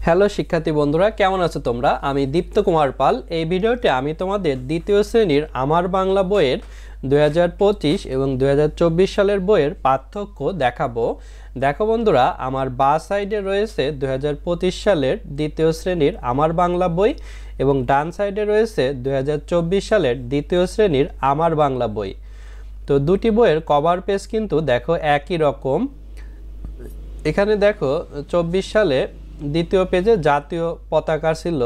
Hello শিক্ষার্থী বন্ধুরা, কেমন আছো তোমরা? আমি দীপ্ত কুমার পাল। এই ভিডিওতে আমি তোমাদের দ্বিতীয় শ্রেণীর আমার বাংলা বইয়ের 2025 এবং 2024 সালের বইয়ের পার্থক্য দেখাবো। দেখো বন্ধুরা, আমার বাঁ সাইডে রয়েছে 2025 সালের দ্বিতীয় শ্রেণীর আমার বাংলা বই এবং ডান সাইডে রয়েছে 2024 সালের দ্বিতীয় শ্রেণীর আমার বাংলা বই। তো দুটি বইয়ের কভার পেজ কিন্তু দেখো একই রকম। এখানে দেখো 24 সালে দ্বিতীয় পেজে জাতীয় পতাকা ছিল,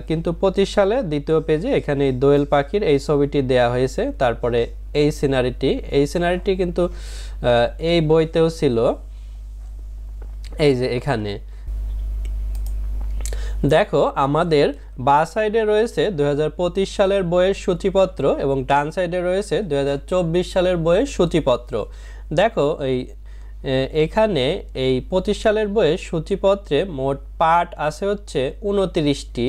কিন্তু 25 সালে দ্বিতীয় পেজে এখানে দোয়েল পাখির এই ছবিটি দেয়া হয়েছে। তারপরে এই সিনারিটি কিন্তু এই বইতেও ছিল। এই যে এখানে দেখো আমাদের বাঁ সাইডে রয়েছে 2025 সালের বইয়ের সূচিপত্র এবং ডান সাইডে রয়েছে 2024 সালের বইয়ের সূচিপত্র। দেখো এখানে এই 25 সালের বইয়ের সূচিপত্রে মোট পার্ট আছে হচ্ছে 29টি,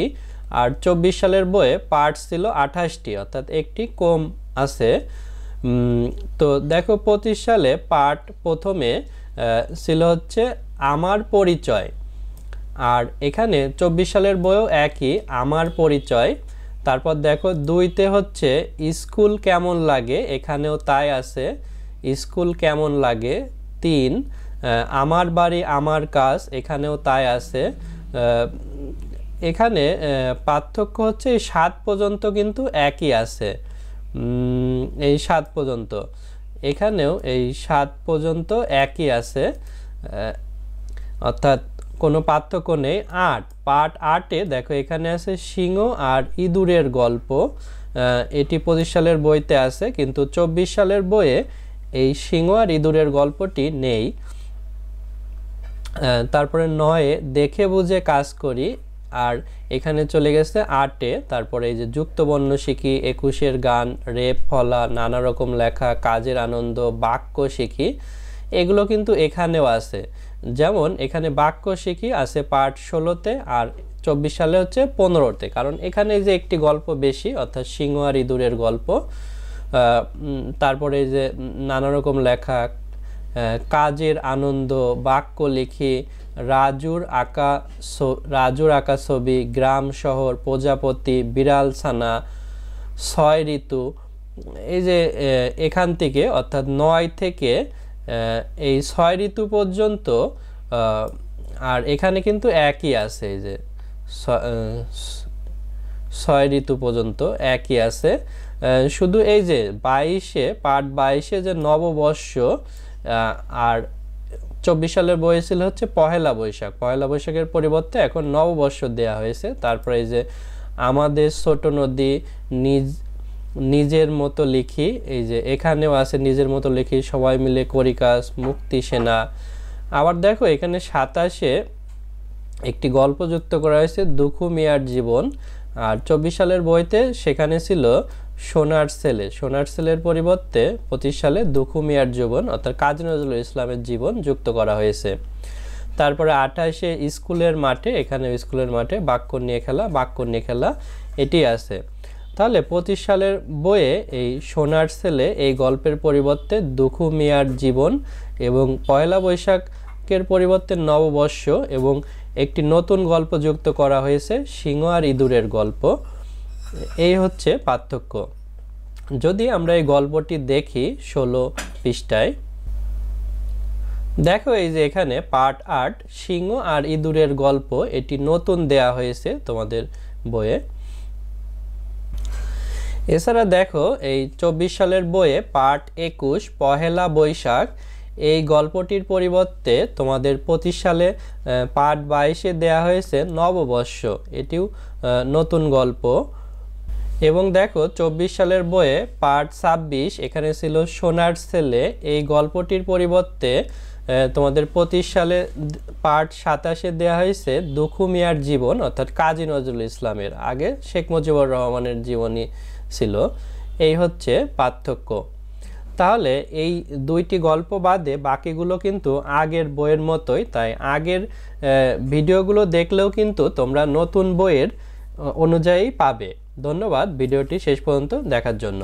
আর 24 সালের বইয়ে পার্ট ছিল 28টি, অর্থাৎ একটি কম আছে। তো দেখো 25 সালে পার্ট প্রথমে ছিল হচ্ছে আমার পরিচয়, আর এখানে 24 সালের বইও একই আমার পরিচয়। তারপর দেখো দুইতে হচ্ছে স্কুল কেমন লাগে, এখানেও তাই আছে স্কুল কেমন লাগে। 3 আমার বাড়ি আমার কাজ, এখানেও তাই আছে। এখানে পার্থক্য হচ্ছে এই 7 পর্যন্ত কিন্তু একই আছে, এই 7 পর্যন্ত, এখানেও এই 7 পর্যন্ত একই আছে, অর্থাৎ কোনো পার্থক্য নেই। 8 পার্ট 8-এ দেখো এখানে আছে সিংহ আর ইঁদুরের গল্প, এটি 25 সালের বইতে আছে, কিন্তু 24 সালের বইয়ে এই সিংহ আর ইঁদুরের গল্পটি নেই। তারপরে 9-এ দেখে বুঝে কাজ করি, আর এখানে চলে গেছে 8-এ। তারপরে এই যে যুক্তবর্ণ শিখি, 21-এর গান, রেপ ফলা, নানা রকম লেখা, কাজের আনন্দ, বাক্য শিখি, এগুলো কিন্তু এখানেও আছে। যেমন এখানে বাক্য শিখি আছে পার্ট 16-তে, আর 24 সালে হচ্ছে 15-তে, কারণ এখানে যে একটি গল্প বেশি, অর্থাৎ সিংহ আর ইঁদুরের গল্প। তারপরে যে নানা রকম লেখা, কাজের আনন্দ, বাক্য লিখি, রাজুর আঁকা ছবি, গ্রাম শহর, প্রজাপতি, বিড়াল ছানা, 6 ঋতু। এই যে এখান থেকে অর্থাৎ 9 থেকে এই 6 ঋতু পর্যন্ত, আর এখানে কিন্তু একই আছে, এই যে 6 ঋতু পর্যন্ত একই আছে। শুধু এই যে 22-এ পার্ট 22-এ যে নববর্ষ, আর 24 সালের বই ছিল হচ্ছে পহেলা বৈশাখের পরিবর্তে এখন নববর্ষ দেয়া হয়েছে। তারপরে এই যে আমাদের ছোট নদী, নিজের মতো লিখি, এই যে এখানেও আছে নিজের মতো লিখি, সবাই মিলে করি কাজ, মুক্তি সেনা। আবার দেখো এখানে 27-এ একটি গল্প যুক্ত করা হয়েছে দুখু মিয়ার জীবন, আর 24 সালের বইতে সেখানে ছিল সোনার ছেলের পরিবর্তে 25 সালে দুখু মিয়ার জীবন, অর্থাৎ কাজী নজরুল ইসলামের জীবন যুক্ত করা হয়েছে। তারপরে 28-এ স্কুলের মাঠে, এখানে স্কুলের মাঠে বাক্য নিয়ে খেলা এটি আছে। তাহলে 25 সালের বইয়ে এই সোনার ছেলে এই গল্পের পরিবর্তে দুখু মিয়ার জীবন, এবং পয়লা বৈশাখের পরিবর্তে নববর্ষ, এবং একটি নতুন গল্প যুক্ত করা হয়েছে সিংহ আর ইঁদুরের গল্প। এই হচ্ছে পার্থক্য। যদি আমরা এই গল্পটি দেখি 16 পৃষ্ঠায়, দেখো এই যে এখানে পার্ট 8 সিংহ আর ইঁদুরের গল্প, এটি নতুন দেয়া হয়েছে তোমাদের বইয়ে। এছাড়া দেখো এই 24 সালের বইয়ে পার্ট 21 পহেলা বৈশাখ, এই গল্পটির পরিবর্তে তোমাদের 25 সালে পার্ট 22-এ দেয়া হয়েছে নববর্ষ, এটিও নতুন গল্প। এবং দেখো 24 সালের বইয়ে পার্ট 26, এখানে ছিল সোনার ছেলে, এই গল্পটির পরিবর্তে তোমাদের 25 সালে পার্ট 27-এ দেওয়া হয়েছে দুখু মিয়ার জীবন, অর্থাৎ কাজী নজরুল ইসলামের, আগে শেখ মুজিবুর রহমানের জীবনী ছিল। এই হচ্ছে পার্থক্য। তাহলে এই দুইটি গল্প বাদে বাকিগুলো কিন্তু আগের বইয়ের মতোই, তাই আগের ভিডিওগুলো দেখলেও কিন্তু তোমরা নতুন বইয়ের অনুযায়ী পাবে। ধন্যবাদ ভিডিওটি শেষ পর্যন্ত দেখার জন্য।